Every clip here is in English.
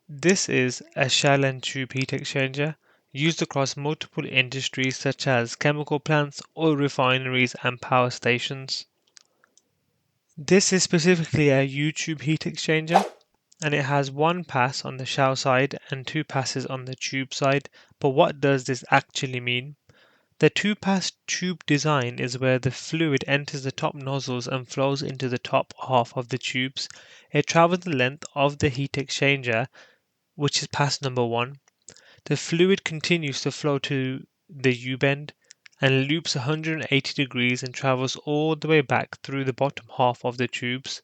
This is a shell and tube heat exchanger used across multiple industries such as chemical plants, oil refineries, and power stations. This is specifically a U-tube heat exchanger, and it has one pass on the shell side and two passes on the tube side. But what does this actually mean? The two-pass tube design is where the fluid enters the top nozzles and flows into the top half of the tubes. It travels the length of the heat exchanger, which is pass number one. The fluid continues to flow to the U-bend and loops 180 degrees and travels all the way back through the bottom half of the tubes.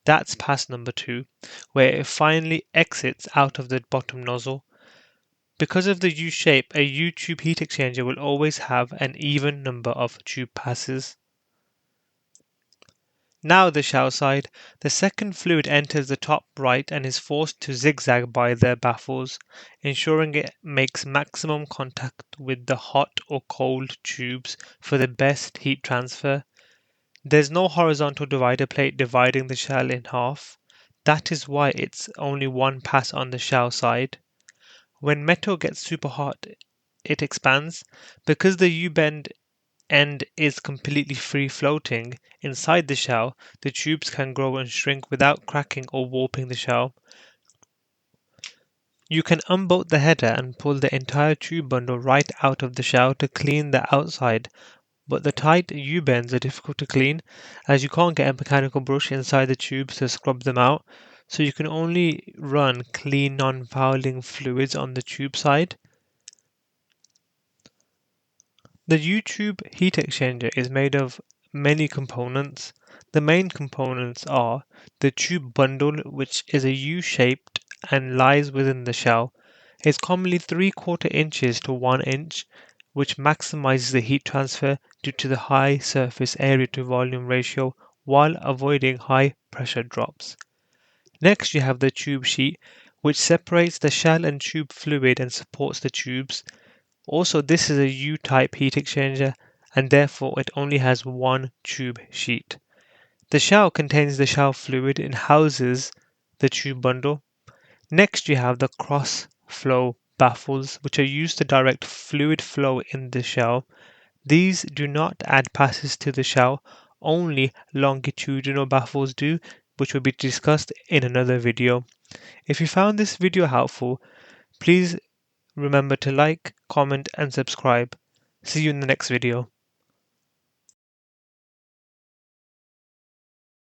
That's pass number two, where it finally exits out of the bottom nozzle. Because of the U shape, a U-tube heat exchanger will always have an even number of tube passes. Now the shell side, the second fluid enters the top right and is forced to zigzag by the baffles, ensuring it makes maximum contact with the hot or cold tubes for the best heat transfer. There's no horizontal divider plate dividing the shell in half. That is why it's only one pass on the shell side. When metal gets super hot, it expands. Because the U-bend end is completely free floating inside the shell, the tubes can grow and shrink without cracking or warping the shell. You can unbolt the header and pull the entire tube bundle right out of the shell to clean the outside, but the tight U-bends are difficult to clean as you can't get a mechanical brush inside the tubes to scrub them out, so you can only run clean non-fouling fluids on the tube side. The U-tube heat exchanger is made of many components. The main components are the tube bundle, which is a U-shaped and lies within the shell. It's commonly 3/4 inches to 1 inch, which maximizes the heat transfer due to the high surface area to volume ratio while avoiding high pressure drops. Next, you have the tube sheet, which separates the shell and tube fluid and supports the tubes. Also, this is a U-type heat exchanger and therefore it only has one tube sheet. The shell contains the shell fluid and houses the tube bundle. Next, you have the cross-flow baffles, which are used to direct fluid flow in the shell. These do not add passes to the shell, only longitudinal baffles do, which will be discussed in another video. If you found this video helpful, please remember to like, comment, and subscribe. See you in the next video.